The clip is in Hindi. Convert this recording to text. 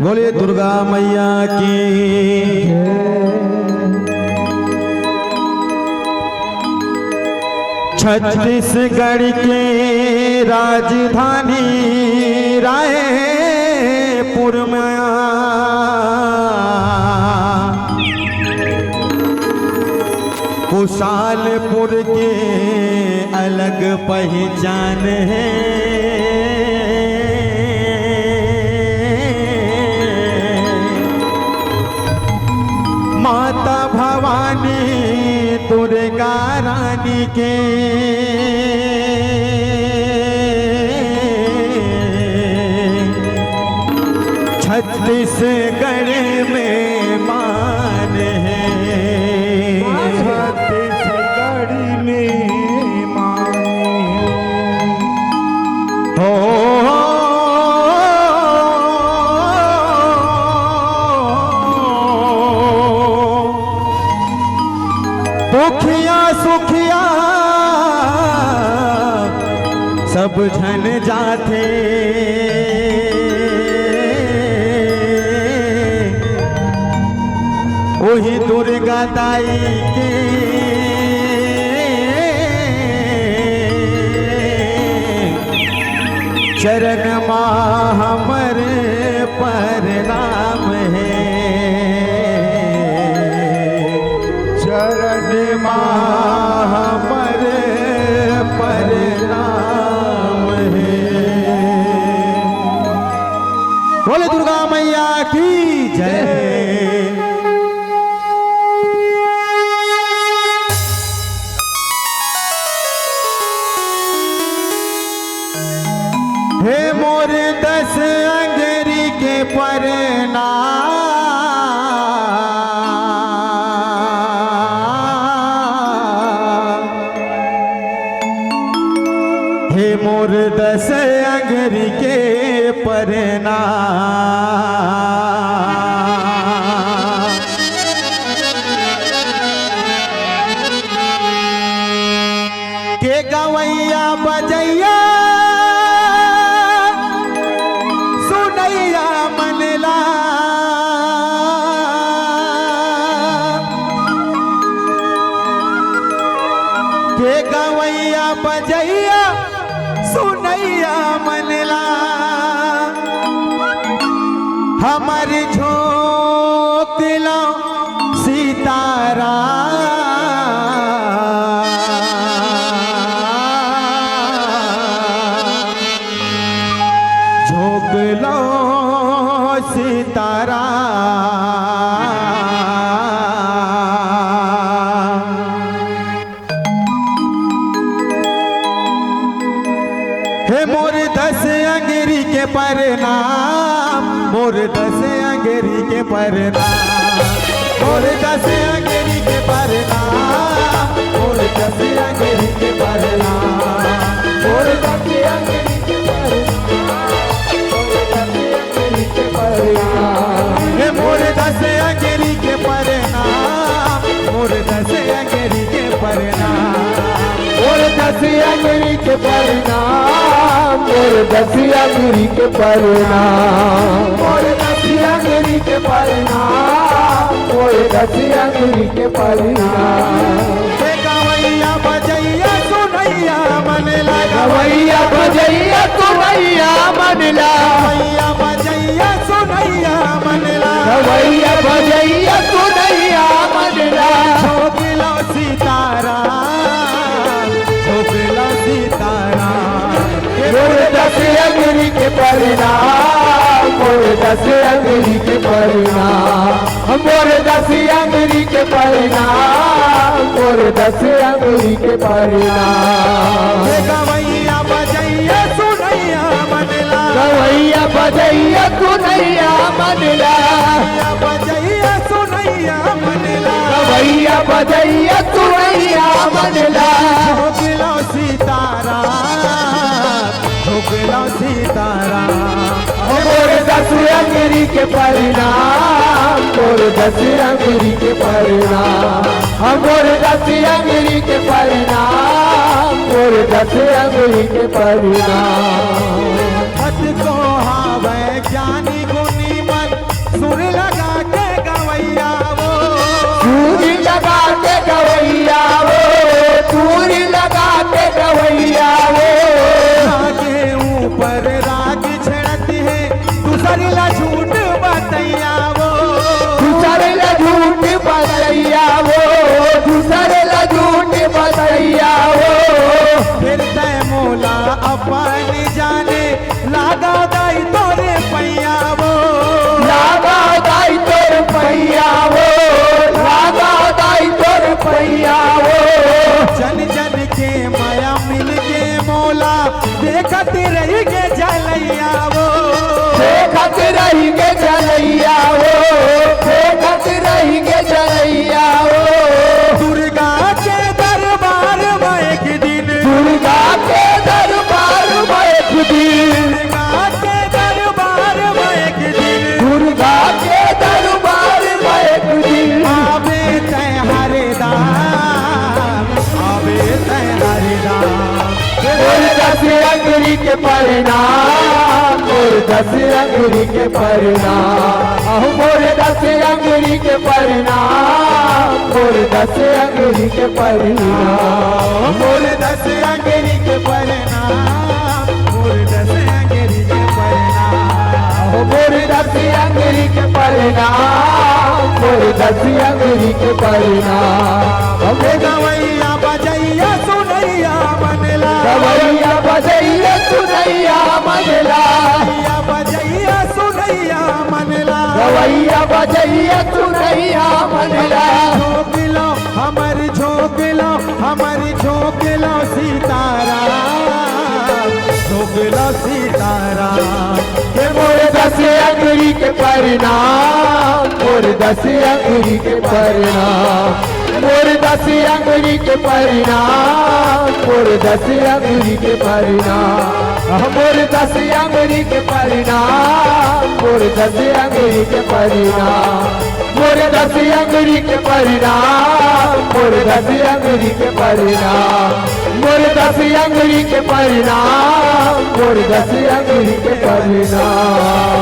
बोले दुर्गा मैया की। छत्तीसगढ़ के राजधानी रायपुर में कुशालपुर के अलग पहचान है। माता भवानी दुर्गा रानी के छत्तीसगढ़ में मान है। छत्तीसगढ़ में मान हो। दुखिया सुखिया सब झन जाते, वही दुर्गा दाई के चरण मां हमर प्रणाम है। चरण मां हमर प्रणाम है। बोले दुर्गा मैया की जय। हे मोर 10 अंगरी के प्रणाम, हे मोर 10 अंगरी के प्रणाम। के गवैया बजैया के गवैया बजैया सुनैया मनला, हमार झोंक दिला सितारा। झोंक लो सितारा। हे मोर 10 अंगरी के प्रणाम, मोर 10 अंगरी के प्रणाम, मोर 10 अंगरी के प्रणाम, मोर 10 अंगरी के प्रणाम, मोर 10 अंगरी के प्रणाम। हे मोर 10 अंगरी के प्रणाम, मोर 10 अंगरी के प्रणाम, मोर 10 अंगरी के प्रणाम, मोर 10 अंगरी के प्रणाम, मोर 10 अंगरी के प्रणाम, मोर 10 अंगरी के प्रणाम। गवैया बजैया सुनैया मनला, गवैया बजैया सुनैया मनला, गवैया बजैया सुनैया मनला, गवैया बजैया सुनैया मनला। झोंक लो सितारा, झोंक लो सितारा। मोर 10 अंगरी के प्रणाम, मोर 10 अंगरी के प्रणाम, मोर 10 अंगरी के प्रणाम, मोर 10 अंगरी के प्रणाम। गवैया बजैया सुनैया मनला, गवैया बजैया सुनैया मनला, गवैया बजैया सुनैया मनला, गवैया बजैया सुनैया मनला। झोंक लो सितारा, झोंक लो सितारा। मोर 10 अंगरी के प्रणाम, मोर 10 अंगरी के प्रणाम, मोर 10 अंगरी के प्रणाम, मोर 10 अंगरी के प्रणाम। हट को हावे ज्ञानी गुणी मन दस अंगुरी के परिणाम, मोर दस अंगुरी के परिणाम, मोर दस अंगुरी के परिणाम, मोर दस अंगुरी के परिणाम, मोर दस अंगुरी के परिणाम, मोर दस अंगुरी के परिणाम, मोर दस अंगुरी के परिणाम। गवैया बजैया सुनैया मनला, गवैया बजैया सुनैया मनला, गवैया बजैया सुनैया मनला, गवैया बजैया सुनैया मनला। झोंकलो हमर झोंकलो, हमर झोंकलो सीताराम, झोंकलो सीताराम। के मोर दस अंगुरी के परिणाम, मोर दस अंगुरी के परिणाम, मोर दस अंगुरी के परिणाम, मोर दस अंगुरी के परिणाम, मोर दस अंगुरी के परिणाम, मोर दस अंगुरी के परिणाम, मोर दस अंगुरी के परिणाम, मोर दस अंगुरी के परिणाम, मोर दस अंगुरी के परिणाम, मोर दस अंगुरी के परिणाम।